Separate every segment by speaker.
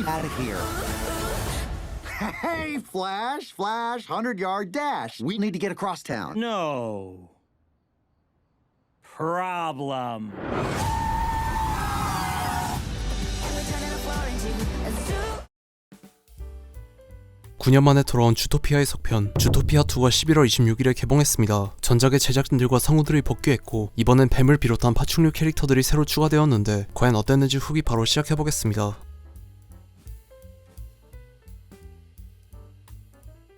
Speaker 1: out of here. Hey, Flash, 100-yard dash. We need to get across town.
Speaker 2: No problem.
Speaker 3: 9년 만에 돌아온 주토피아의 속편 주토피아2가 11월 26일에 개봉했습니다. 전작의 제작진들과 성우들이 복귀했고 이번엔 뱀을 비롯한 파충류 캐릭터들이 새로 추가되었는데 과연 어땠는지 후기 바로 시작해보겠습니다.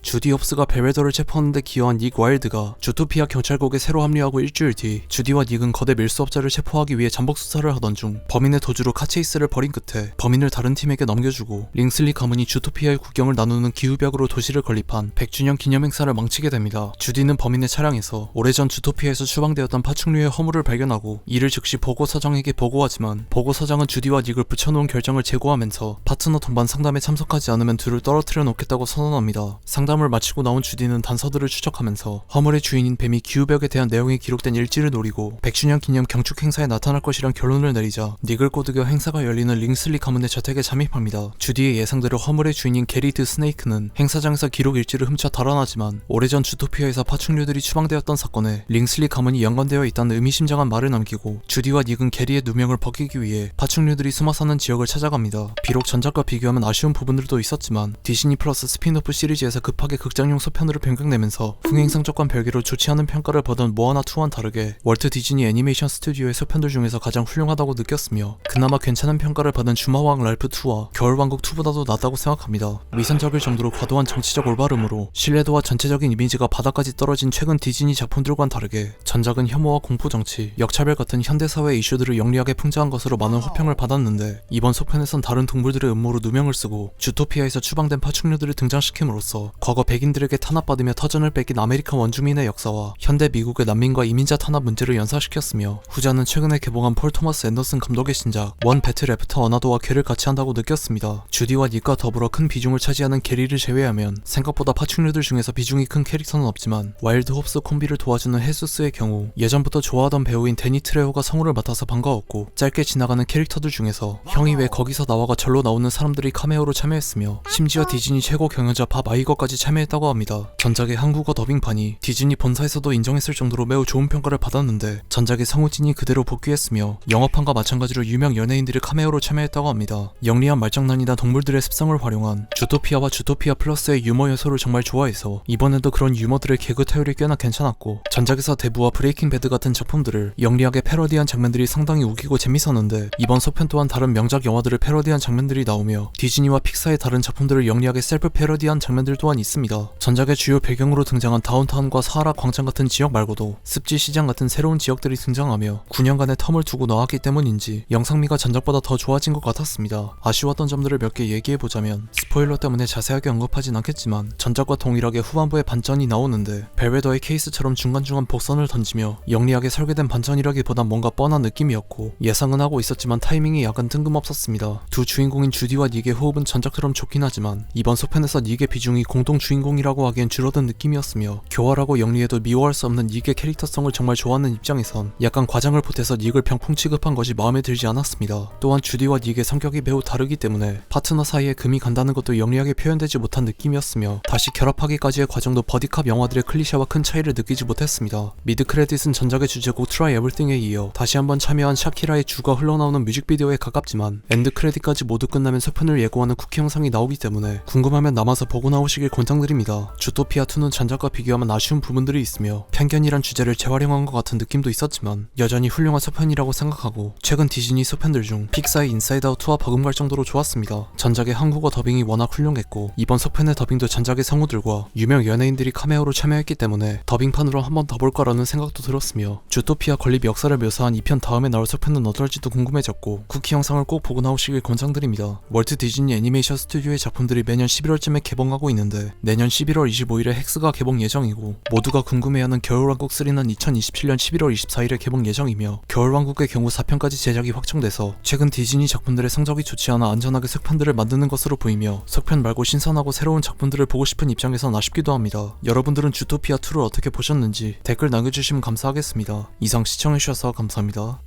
Speaker 3: 주디 홉스가 벨웨더를 체포하는데 기여한 닉 와일드가 주토피아 경찰국에 새로 합류하고 일주일 뒤 주디와 닉은 거대 밀수업자를 체포하기 위해 잠복 수사를 하던 중 범인의 도주로 카체이스를 벌인 끝에 범인을 다른 팀에게 넘겨주고 링슬리 가문이 주토피아의 국경을 나누는 기후벽으로 도시를 건립한 100주년 기념행사를 망치게 됩니다. 주디는 범인의 차량에서 오래전 주토피아에서 추방되었던 파충류의 허물을 발견하고 이를 즉시 보고서장에게 보고하지만 보고서장은 주디와 닉을 붙여놓은 결정을 재고하면서 파트너 동반 상담에 참석하지 않으면 둘을 떨어뜨려 놓겠다고 선언합니다. 상담을 마치고 나온 주디는 단서들을 추적하면서 허물의 주인인 뱀이 기후벽에 대한 내용이 기록된 일지를 노리고 100주년 기념 경축 행사에 나타날 것이란 결론을 내리자 닉을 꼬드겨 행사가 열리는 링슬리 가문의 저택에 잠입합니다. 주디의 예상대로 허물의 주인인 게리 드 스네이크는 행사장에서 기록 일지를 훔쳐 달아나지만 오래전 주토피아에서 파충류들이 추방되었던 사건에 링슬리 가문이 연관되어 있다는 의미심장한 말을 남기고 주디와 닉은 게리의 누명을 벗기기 위해 파충류들이 숨어 사는 지역을 찾아갑니다. 비록 전작과 비교하면 아쉬운 부분들도 있었지만 디즈니 플러스 스핀오프 시리즈에서 급하게 극장용 소편으로 변경되면서 흥행성적과는 별개로 좋지 않은 평가를 받은 모아나2와는 다르게 월트 디즈니 애니메이션 스튜디오의 소편들 중에서 가장 훌륭하다고 느꼈으며 그나마 괜찮은 평가를 받은 주마왕 랄프2와 겨울왕국2보다도 낫다고 생각합니다. 위선적일 정도로 과도한 정치적 올바름으로 신뢰도와 전체적인 이미지가 바닥까지 떨어진 최근 디즈니 작품들과는 다르게 전작은 혐오와 공포정치, 역차별 같은 현대사회 이슈들을 영리하게 풍자한 것으로 많은 호평을 받았는데 이번 소편에선 다른 동물들의 음모로 누명을 쓰고 주토피아에서 추방된 파충류들을 등장시킴으로써 과거 백인들에게 탄압받으며 터전을 뺏긴 아메리칸 원주민의 역사와 현대 미국의 난민과 이민자 탄압 문제를 연상시켰으며 후자는 최근에 개봉한 폴 토마스 앤더슨 감독의 신작 원 배틀 애프터 어나더와 궤를 같이 한다고 느꼈습니다. 주디와 닉과 더불어 큰 비중을 차지하는 게리를 제외하면 생각보다 파충류들 중에서 비중이 큰 캐릭터는 없지만 와일드 홉스 콤비를 도와주는 헤수스의 경우 예전부터 좋아하던 배우인 데니 트레호가 성우를 맡아서 반가웠고 짧게 지나가는 캐릭터들 중에서 형이 왜 거기서 나와가 절로 나오는 사람들이 카메오로 참여했으며 심지어 디즈니 최고 경영자 밥 아이거까지 참여했다고 합니다. 전작의 한국어 더빙판이 디즈니 본사에서도 인정했을 정도로 매우 좋은 평가를 받았는데 전작의 성우진이 그대로 복귀했으며 영화판과 마찬가지로 유명 연예인들이 카메오로 참여했다고 합니다. 영리한 말장난이나 동물들의 습성을 활용한 주토피아와 주토피아 플러스의 유머 요소를 정말 좋아해서 이번에도 그런 유머들의 개그 타율이 꽤나 괜찮았고 전작에서 대부와 브레이킹 배드 같은 작품들을 영리하게 패러디한 장면들이 상당히 웃기고 재밌었는데 이번 소편 또한 다른 명작 영화들을 패러디한 장면들이 나오며 디즈니와 픽사의 다른 작품들을 영리하게 셀프 패러디한 장면들 또한 있습니다. 전작의 주요 배경으로 등장한 다운타운과 사하라 광장 같은 지역 말고도 습지 시장 같은 새로운 지역들이 등장하며 9년간의 텀을 두고 나왔기 때문인지 영상미가 전작보다 더 좋아진 것 같았습니다. 아쉬웠던 점들을 몇 개 얘기해보자면 스포일러 때문에 자세하게 언급하진 않겠지만 전작과 동일하게 후반부에 반전이 나오는데 벨웨더의 케이스처럼 중간중간 복선을 던지며 영리하게 설계된 반전이라기보단 뭔가 뻔한 느낌이었고 예상은 하고 있었지만 타이밍이 약간 뜬금없었습니다. 두 주인공인 주디와 닉의 호흡은 전작처럼 좋긴 하지만 이번 소편에서 닉의 비중이 공동 주인공이라고 하기엔 줄어든 느낌이었으며 교활하고 영리해도 미워할 수 없는 닉의 캐릭터성을 정말 좋아하는 입장에선 약간 과장을 보태서 닉을 병풍 취급한 것이 마음에 들지 않았습니다. 또한 주디와 닉의 성격이 매우 다르기 때문에 파트너 사이에 금이 간다는 것도 영리하게 표현되지 못한 느낌이었으며 다시 결합하기까지의 과정도 버디캅 영화들의 클리셰와 큰 차이를 느끼지 못했습니다. 미드 크레딧은 전작의 주제곡 Try Everything에 이어 다시 한번 참여한 샤키라의 주가 흘러나오는 뮤직비디오에 가깝지만 엔드 크레딧까지 모두 끝나면 소편을 예고하는 쿠키 영상이 나오기 때문에 궁금하면 남아서 보고 나오시길 권장드립니다. 주토피아2는 전작과 비교하면 아쉬운 부분들이 있으며 편견이란 주제를 재활용한 것 같은 느낌도 있었지만 여전히 훌륭한 소편이라고 생각하고 최근 디즈니 소편들 중 픽사의 인사이드 아웃2와 버금갈 정도로 좋았습니다. 전작의 한국어 더빙이 워낙 훌륭했고 이번 소편의 더빙도 전작의 성우들과 유명 연예인들이 카메오로 참여했기 때문에 더빙판으로 한 번 더 볼까라는 생각도 들었으며 주토피아 건립 역사를 묘사한 2편 다음에 나올 소편은 어떨지도 궁금해졌고 쿠키 영상을 꼭 보고 나오시길 권장드립니다. 월트 디즈니 애니메이션 스튜디오의 작품들이 매년 11월쯤에 개봉하고 있는데 내년 11월 25일에 헥스가 개봉 예정이고 모두가 궁금해하는 겨울왕국 3는 2027년 11월 24일에 개봉 예정이며 겨울왕국의 경우 4편까지 제작이 확정돼서 최근 디즈니 작품들의 성적이 좋지 않아 안전하게 속편들을 만드는 것으로 보이며 속편 말고 신선하고 새로운 작품들을 보고 싶은 입장에선 아쉽기도 합니다. 여러분들은 주토피아2를 어떻게 보셨는지 댓글 남겨주시면 감사하겠습니다. 이상 시청해주셔서 감사합니다.